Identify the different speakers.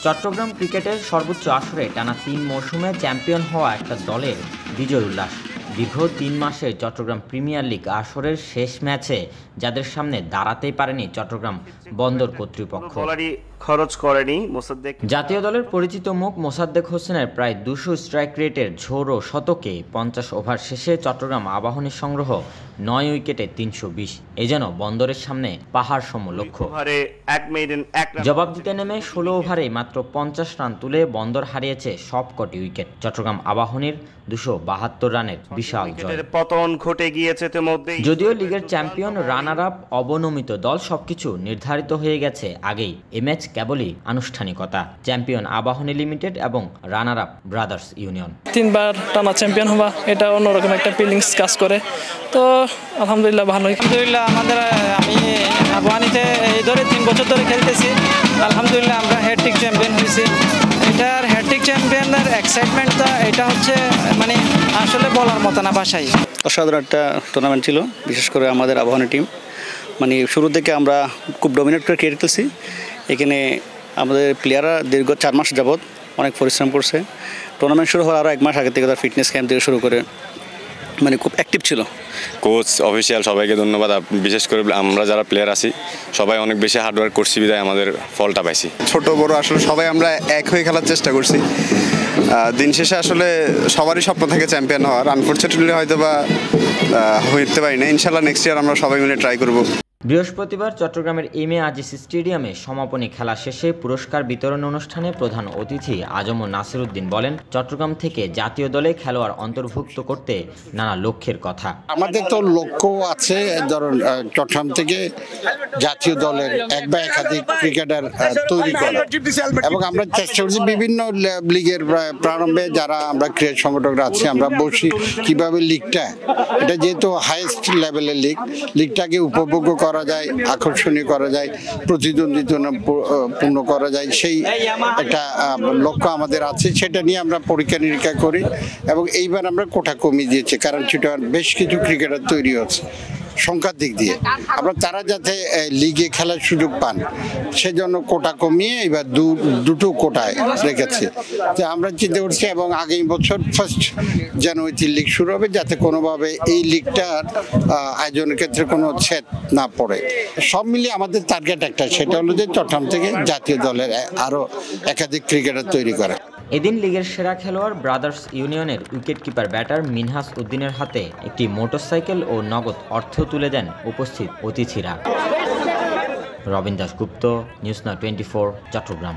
Speaker 1: চট্টগ্রাম ক্রিকেটের সর্বোচ্চ আসরে টানা ৩ মৌসুমে চ্যাম্পিয়ন হওয়া একটা দলের বিজয় উল্লাস। দীর্ঘ ৩ মাসে চট্টগ্রাম প্রিমিয়ার লিগ আসরের শেষ ম্যাচে যাদের সামনে দাঁড়াতেই পারেনি চট্টগ্রাম বন্দর কর্তৃপক্ষ।
Speaker 2: খরচ করেনি
Speaker 1: জাতীয় দলের পরিচিত মুখ মোসাদ্দেক হোসেনের প্রায় ২০০ স্ট্রাইক রেটের ঝোড়ো শতকে ৫০ ওভার শেষে চট্টগ্রাম আবাহনীর সংগ্রহ ৯ উইকেটে ৩২০। এ যেন বন্দরের সামনে পাহাড় সম লক্ষ্য। জবাব দিতে নেমে ১৬ ওভারে মাত্র ৫০ রান তুলে বন্দর হারিয়েছে সবকটি উইকেট। চট্টগ্রাম আবাহনীর ২৭২ রানের বিশাল জয়।
Speaker 2: পতন ঘটে গিয়েছে
Speaker 1: যদিও লিগের চ্যাম্পিয়ন রানার আপ অবনমিত দল সবকিছু নির্ধারিত হয়ে গেছে আগেই। এ ম্যাচ কেবলই আনুষ্ঠানিকতা। চ্যাম্পিয়ন আবাহনী লিমিটেড এবং রানার আপ ব্রাদার্স ইউনিয়ন।
Speaker 3: ৩বার টানা চ্যাম্পিয়ন হওয়া এটা অন্যরকম একটা ফিলিংস কাজ করে। তো আলহামদুলিল্লাহ ভালোই।
Speaker 4: আলহামদুলিল্লাহ আমি আবাহনীতে এই ধরে ৩ বছর ধরে খেলতেছি। আলহামদুলিল্লাহ আমরা হ্যাট্রিক চ্যাম্পিয়ন হয়েছি। এটার হ্যাট্রিক চ্যাম্পিয়নের এক্সাইটমেন্টটা এটা হচ্ছে মানে আসলে বলার মতো না ভাষায়।
Speaker 5: অসাধারণ একটা টুর্নামেন্ট ছিল, বিশেষ করে আমাদের আবাহনী টিম মানে শুরু থেকে আমরা খুব ডমিনেট করে ক্রিকেট খেলছি। এখানে আমাদের প্লেয়াররা দীর্ঘ ৪ মাস যাবৎ অনেক পরিশ্রম করছে। টুর্নামেন্ট শুরু হওয়ার আরও ১ মাস আগে থেকে তার ফিটনেস ক্যাম্প থেকে শুরু করে মানে খুব অ্যাক্টিভ ছিল।
Speaker 6: কোচ অফিসিয়াল সবাইকে ধন্যবাদ। বিশেষ করে আমরা যারা প্লেয়ার আছি সবাই অনেক বেশি হার্ডওয়ার্ক করছি বিধায় আমাদের ফলটা পাইছি।
Speaker 7: ছোট বড় আসলে সবাই আমরা এক হয়ে খেলার চেষ্টা করছি। দিন শেষে আসলে সবারই স্বপ্ন থাকে চ্যাম্পিয়ন হওয়ার। আনফর্চুনেটলি হয়তো বা হইতে পারি না। ইনশাল্লাহ নেক্সট ইয়ার আমরা সবাই মিলে ট্রাই করব।
Speaker 1: বৃহস্পতিবার চট্টগ্রামের এম এ আজিজ স্টেডিয়ামে সমাপনী খেলা শেষে পুরস্কার বিতরণ অনুষ্ঠানে প্রধান অতিথি আজম নাসিরউদ্দিন বলেন, চট্টগ্রাম থেকে জাতীয় দলে খেলোয়াড় অন্তর্ভুক্ত করতে নানা লক্ষ্যের কথা।
Speaker 8: আমাদের তো লক্ষ্য আছে, ধরুন চট্টগ্রাম থেকে জাতীয় দলের এক বা একাধিক ক্রিকেটার তৈরি করা, এবং আমরা চেষ্টা করছি বিভিন্ন লিগের প্রারম্ভে যারা আমরা ক্রীড়া সংগঠকরা আছি আমরা বসি কিভাবে লিগটা, এটা যেহেতু হাইয়েস্ট লেভেলের লিগটাকে উপভোগ্য করা যায়, আকর্ষণীয় করা যায়, প্রতিদ্বন্দ্বিতাপূর্ণ করা যায়, সেই একটা লক্ষ্য আমাদের আছে। সেটা নিয়ে আমরা পরীক্ষা নিরীক্ষা করি এবং এইবার আমরা কোটা কমিয়ে দিয়েছি, কারণ সেটা বেশ কিছু ক্রিকেটার তৈরি হচ্ছে সংখ্যার দিক দিয়ে। আমরা তারা যাতে লিগে খেলার সুযোগ পান সেজন্য কোটা কমিয়ে এবার দুটো কোটায় রেখেছি। যে আমরা চিন্তা করছি এবং আগামী বছর 1 জানুয়ারিতে লিগ শুরু হবে, যাতে কোনোভাবে এই লিগটার আয়োজনের ক্ষেত্রে কোনো ছেদ না পড়ে। সব মিলিয়ে আমাদের টার্গেট একটা, সেটা হলো যে চট্টগ্রাম থেকে জাতীয় দলের আরও একাধিক ক্রিকেটার তৈরি করা।
Speaker 1: এদিন লিগের সেরা খেলোয়াড় ব্রাদার্স ইউনিয়নের উইকেটকিপার ব্যাটার মিনহাস উদ্দিনের হাতে একটি মোটরসাইকেল ও নগদ অর্থ তুলে দেন উপস্থিত অতিথিরা। Robin Dasgupta, news now 24, Chittagong.